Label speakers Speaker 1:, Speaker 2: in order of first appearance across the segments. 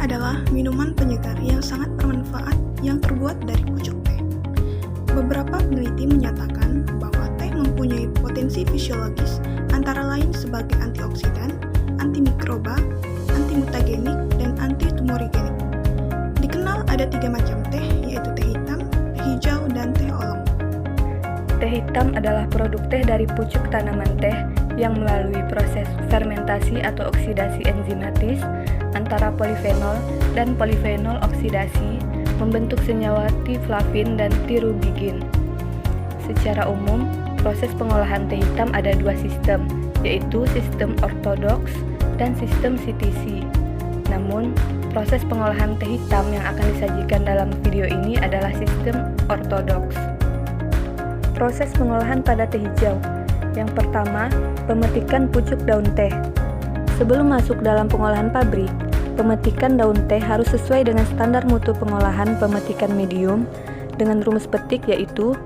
Speaker 1: adalah minuman penyegar yang sangat bermanfaat yang terbuat dari pucuk teh. Beberapa peneliti menyatakan bahwa teh mempunyai potensi fisiologis antara lain sebagai antioksidan, antimikroba, antimutagenik, dan antitumorigenik. Dikenal ada 3 macam teh, yaitu teh hitam, teh hijau, dan teh oolong.
Speaker 2: Teh hitam adalah produk teh dari pucuk tanaman teh yang melalui proses fermentasi atau oksidasi enzimatis antara polifenol dan polifenol oksidasi membentuk senyawa tiflavin dan tirubigin. Secara umum, proses pengolahan teh hitam ada 2 sistem, yaitu sistem ortodoks dan sistem CTC. Namun, proses pengolahan teh hitam yang akan disajikan dalam video ini adalah sistem ortodoks. Proses pengolahan pada teh hijau. Yang pertama, pemetikan pucuk daun teh. Sebelum masuk dalam pengolahan pabrik, pemetikan daun teh harus sesuai dengan standar mutu pengolahan pemetikan medium dengan rumus petik, yaitu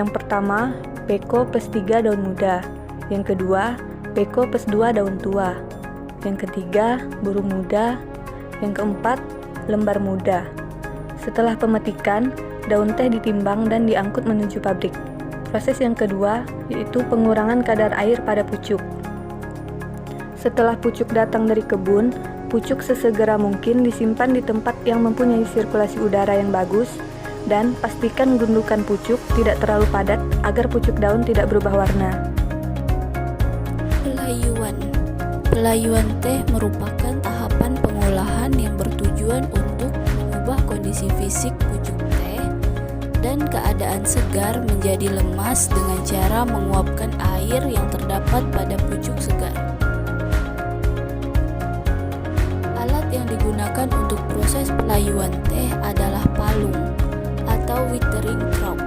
Speaker 2: yang pertama, Peko+3 daun muda, yang kedua, Peko+2 daun tua, yang ketiga, burung muda, yang keempat, lembar muda. Setelah pemetikan, daun teh ditimbang dan diangkut menuju pabrik. Proses yang kedua yaitu pengurangan kadar air pada pucuk. Setelah pucuk datang dari kebun, pucuk sesegera mungkin disimpan di tempat yang mempunyai sirkulasi udara yang bagus dan pastikan gundukan pucuk tidak terlalu padat agar pucuk daun tidak berubah warna.
Speaker 3: Pelayuan teh merupakan tahapan pengolahan yang bertujuan untuk mengubah kondisi fisik pucuk teh dan keadaan segar menjadi lemas dengan cara menguapkan air yang terdapat pada pucuk segar. Alat yang digunakan untuk proses pelayuan teh adalah palung atau withering trough.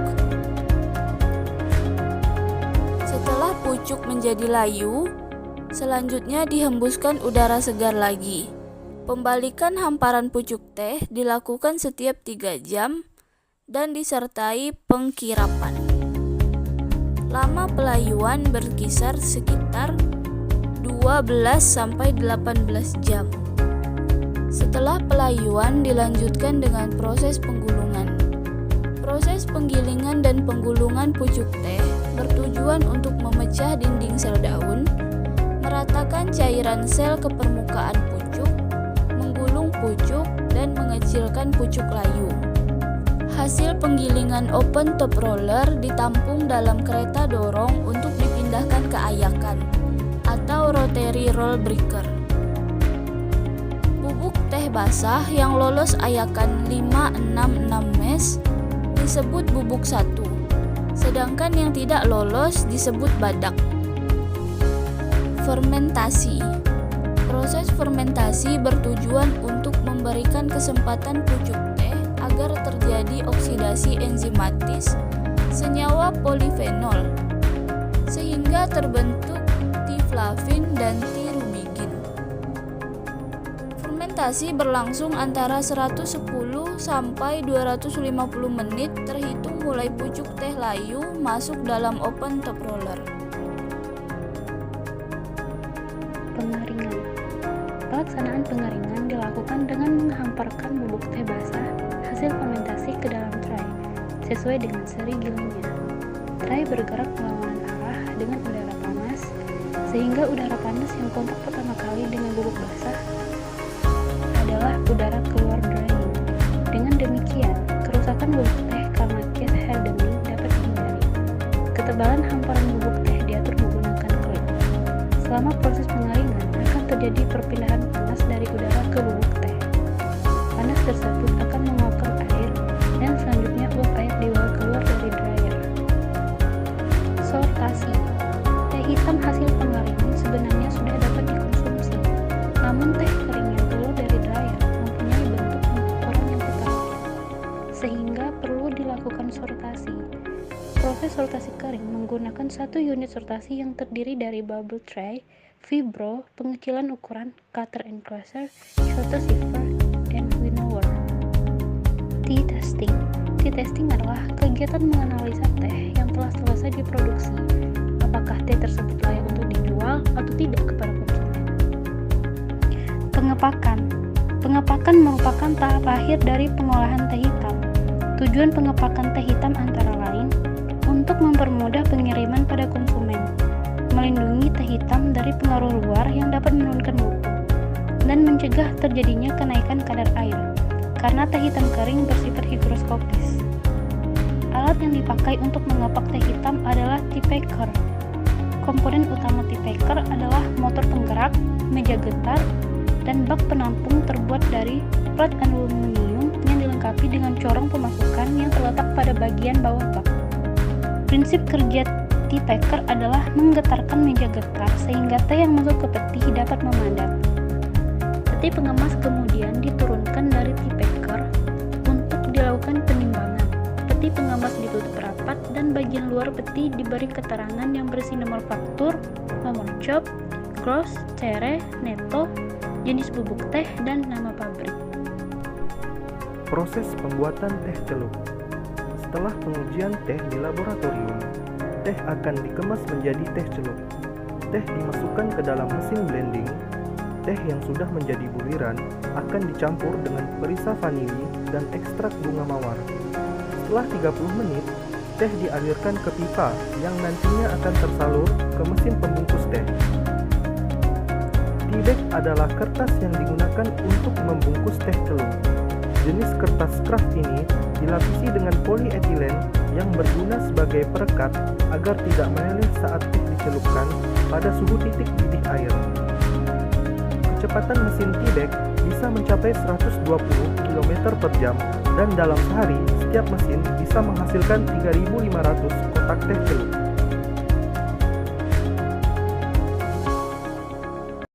Speaker 3: Setelah pucuk menjadi layu, selanjutnya dihembuskan udara segar lagi. Pembalikan hamparan pucuk teh dilakukan setiap 3 jam dan disertai pengkirapan. Lama pelayuan berkisar sekitar 12-18 jam. Setelah pelayuan dilanjutkan dengan proses penggulungan. Proses penggilingan dan penggulungan pucuk teh bertujuan untuk memecah dinding sel daun, meratakan cairan sel ke permukaan pucuk, menggulung pucuk, dan mengecilkan pucuk layu. Hasil penggilingan open top roller ditampung dalam kereta dorong untuk dipindahkan ke ayakan atau rotary roll breaker. Bubuk teh basah yang lolos ayakan 566 mesh disebut bubuk 1, sedangkan yang tidak lolos disebut badak. Fermentasi. Proses fermentasi bertujuan untuk memberikan kesempatan pucuk teh agar terjadi oksidasi enzimatis senyawa polifenol sehingga terbentuk tiflavin dan tirubigin. Fermentasi berlangsung antara 110 sampai 250 menit terhitung mulai pucuk teh layu masuk dalam open top roller.
Speaker 4: Pengeringan. Pelaksanaan pengeringan dilakukan dengan menghamparkan bubuk teh basah hasil fermentasi ke dalam tray sesuai dengan seri gilingnya. Tray bergerak berlawanan arah dengan udara panas sehingga udara panas yang kontak pertama kali dengan bubuk basah adalah udara keluar drying. Dengan demikian, kerusakan bubuk teh karena gas hardening dapat dihindari. Ketebalan hamparan bubuk teh diatur menggunakan klip. Selama proses pengeringan akan terjadi perpindahan panas dari udara ke bubuk teh. Panas tersebut akan menguapkan air dan selanjutnya uap air dibawa keluar dari dryer. Sortasi. Teh hitam hasil pengeringan sebenarnya sudah dapat dikonsumsi, namun teh kering yang keluar dari dryer mempunyai bentuk kotoran yang tetap, sehingga perlu dilakukan sortasi. Proses sortasi kering menggunakan 1 unit sortasi yang terdiri dari bubble tray, vibro, pengecilan ukuran, cutter enclosure, shooter sipher, dan winnower. Tea testing. Tea testing adalah kegiatan menganalisa teh yang telah selesai diproduksi. Apakah teh tersebut layak untuk dijual atau tidak kepada konsumen. Pengepakan. Pengepakan merupakan tahap akhir dari pengolahan teh hitam. Tujuan pengepakan teh hitam antara lain untuk mempermudah pengiriman pada konsumen, melindungi teh hitam dari pengaruh luar yang dapat menurunkan mutu, dan mencegah terjadinya kenaikan kadar air, karena teh hitam kering bersifat higroskopis. Alat yang dipakai untuk mengepak teh hitam adalah tea packer. Komponen utama tea packer adalah motor penggerak, meja getar, dan bak penampung terbuat dari plat aluminium yang dilengkapi dengan corong pemasukan yang terletak pada bagian bawah bak. Prinsip kerja tea packer adalah menggetarkan meja getar sehingga teh yang masuk ke peti dapat memandat. Peti pengemas kemudian diturunkan dari tea packer untuk dilakukan penimbangan. Peti pengemas ditutup rapat dan bagian luar peti diberi keterangan yang berisi nomor faktur, nomor job, gross, cere, neto, jenis bubuk teh, dan nama pabrik.
Speaker 5: Proses pembuatan teh celup. Setelah pengujian teh di laboratorium, teh akan dikemas menjadi teh celup. Teh dimasukkan ke dalam mesin blending. Teh yang sudah menjadi buliran akan dicampur dengan perisa vanili dan ekstrak bunga mawar. Setelah 30 menit, teh dialirkan ke pipa yang nantinya akan tersalur ke mesin pembungkus teh. Tea bag adalah kertas yang digunakan untuk membungkus teh celup. Jenis kertas kraft ini dilapisi dengan polietilen yang berguna sebagai perekat agar tidak meleleh saat teh dicelupkan pada suhu titik didih air. Kecepatan mesin tea bag bisa mencapai 120 km per jam dan dalam sehari setiap mesin bisa menghasilkan 3.500 kotak teh celup.